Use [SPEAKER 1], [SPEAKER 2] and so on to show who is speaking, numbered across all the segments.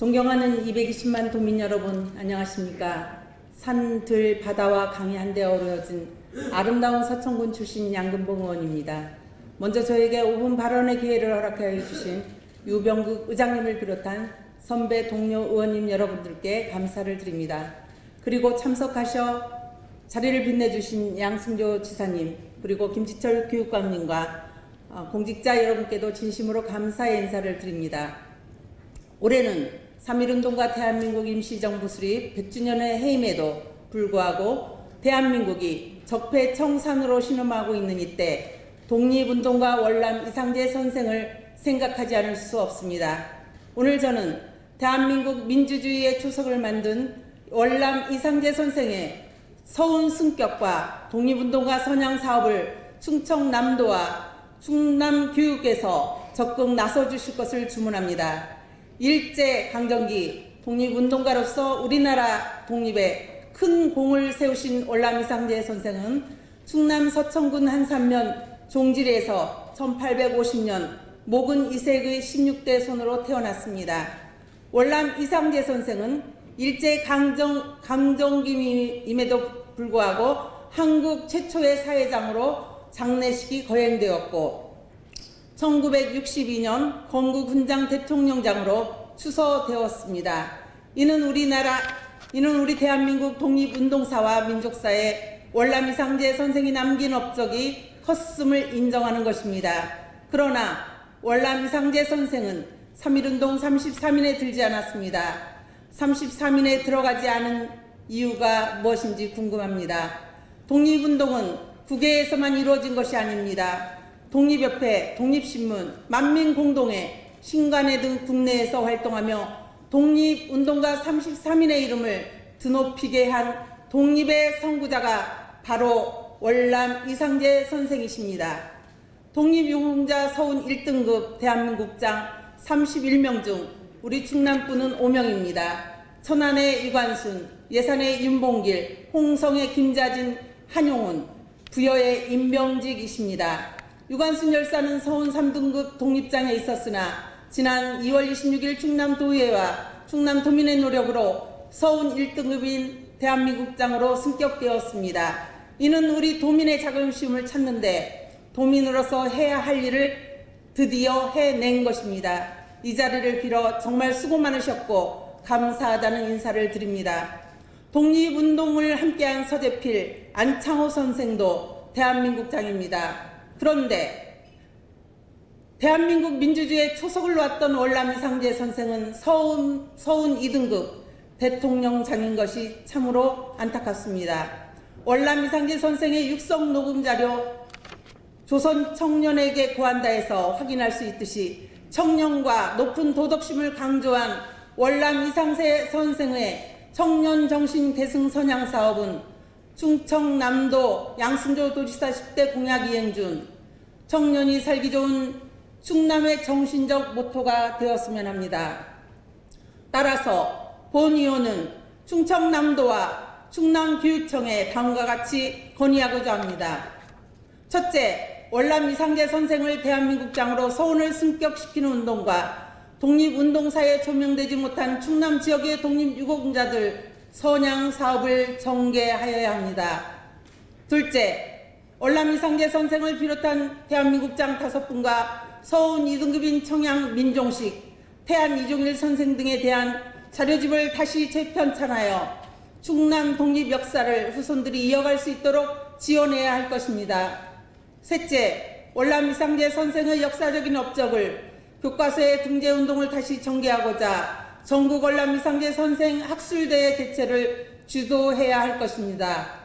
[SPEAKER 1] 존경하는 220만 도민 여러분, 안녕하십니까? 산, 들, 바다와 강이 한데 어우러진 아름다운 서천군 출신 양금봉 의원입니다. 먼저 저에게 5분 발언의 기회를 허락하여 주신 유병국 의장님을 비롯한 선배 동료 의원님 여러분들께 감사를 드립니다. 그리고 참석하셔 자리를 빛내주신 양승조 지사님, 그리고 김지철 교육감님과 공직자 여러분께도 진심으로 감사의 인사를 드립니다. 올해는 3.1운동과 대한민국 임시정부 수립 100주년의 해임에도 불구하고 대한민국이 적폐청산으로 신음하고 있는 이때 독립운동가 월남 이상재 선생을 생각하지 않을 수 없습니다. 오늘 저는 대한민국 민주주의의 초석을 만든 월남 이상재 선생의 서운 승격과 독립운동가 선양 사업을 충청남도와 충남교육에서 적극 나서주실 것을 주문합니다. 일제강점기 독립운동가로서 우리나라 독립에 큰 공을 세우신 월남 이상재 선생은 충남 서천군 한산면 종지리에서 1850년 목은 2세의 16대 손으로 태어났습니다. 월남 이상재 선생은 일제강점기임에도 불구하고 한국 최초의 사회장으로 장례식이 거행되었고 1962년 건국훈장 대통령장으로 추서되었습니다. 이는 우리 대한민국 독립운동사와 민족사에 월남 이상재 선생이 남긴 업적이 컸음을 인정하는 것입니다. 그러나 월남 이상재 선생은 3.1운동 33인에 들지 않았습니다. 33인에 들어가지 않은 이유가 무엇인지 궁금합니다. 독립운동은 국외에서만 이루어진 것이 아닙니다. 독립협회, 독립신문, 만민공동회, 신관회 등 국내에서 활동하며 독립운동가 33인의 이름을 드높이게 한 독립의 선구자가 바로 월남 이상재 선생이십니다. 독립유공자 서운 1등급 대한민국장 31명 중 우리 충남군은 5명입니다. 천안의 유관순, 예산의 윤봉길, 홍성의 김자진, 한용운, 부여의 임병직이십니다. 유관순 열사는 서운 3등급 독립장에 있었으나 지난 2월 26일 충남도의회와 충남도민의 노력으로 서운 1등급인 대한민국장으로 승격되었습니다. 이는 우리 도민의 자긍심을 찾는데 도민으로서 해야 할 일을 드디어 해낸 것입니다. 이 자리를 빌어 정말 수고 많으셨고 감사하다는 인사를 드립니다. 독립운동을 함께한 서재필, 안창호 선생도 대한민국장입니다. 그런데 대한민국 민주주의의 초석을 놓았던 월남 이상재 선생은 서운 2등급 대통령장인 것이 참으로 안타깝습니다. 월남 이상재 선생의 육성 녹음 자료 조선 청년에게 고한다에서 확인할 수 있듯이 청년과 높은 도덕심을 강조한 월남 이상재 선생의 청년 정신 계승 선양 사업은 충청남도 양승조 도지사 10대 공약 이행 중 청년이 살기 좋은 충남의 정신적 모토가 되었으면 합니다. 따라서 본 의원은 충청남도와 충남교육청에 다음과 같이 건의하고자 합니다. 첫째, 월남 이상재 선생을 대한민국장으로 서운을 승격시키는 운동과 독립운동사에 조명되지 못한 충남 지역의 독립유공자들 선양 사업을 전개하여야 합니다. 둘째, 월남 이상재 선생을 비롯한 대한민국장 5분과 서운 2등급인 청양 민종식, 태안 이종일 선생 등에 대한 자료집을 다시 재편찬하여 충남 독립 역사를 후손들이 이어갈 수 있도록 지원해야 할 것입니다. 셋째, 월남 이상재 선생의 역사적인 업적을 교과서의 등재운동을 다시 전개하고자 전국 월남 이상재 선생 학술대회 개최를 주도해야 할 것입니다.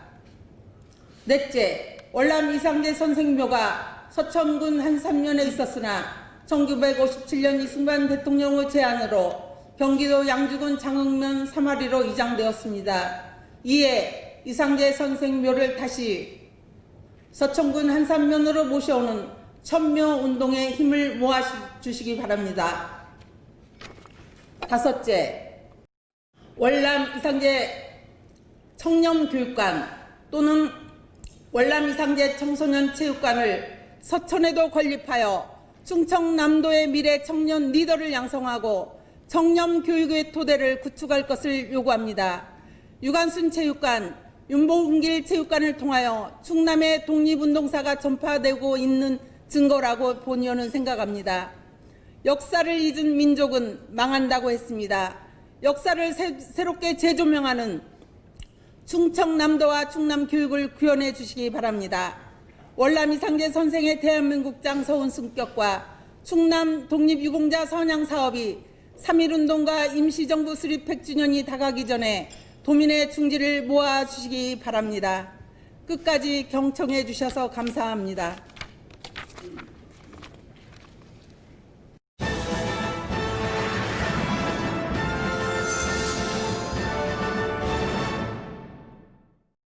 [SPEAKER 1] 넷째, 월남 이상재 선생묘가 서천군 한산면에 있었으나 1957년 이승만 대통령의 제안으로 경기도 양주군 장흥면 3마리로 이장되었습니다. 이에 이상재 선생묘를 다시 서천군 한산면으로 모셔오는 천묘운동에 힘을 모아주시기 바랍니다. 다섯째, 월남 이상재 청년교육관 또는 월남 이상재 청소년 체육관을 서천에도 건립하여 충청남도의 미래 청년 리더를 양성하고 청렴 교육의 토대를 구축할 것을 요구합니다. 유관순 체육관, 윤봉길 체육관을 통하여 충남의 독립운동사가 전파되고 있는 증거라고 본의원은 생각합니다. 역사를 잊은 민족은 망한다고 했습니다. 역사를 새롭게 재조명하는 충청남도와 충남 교육을 구현해 주시기 바랍니다. 월남 이상재 선생의 대한민국장 서훈 승격과 충남 독립유공자 선양 사업이 3.1운동과 임시정부 수립 100주년이 다가기 전에 도민의 중지를 모아주시기 바랍니다. 끝까지 경청해 주셔서 감사합니다.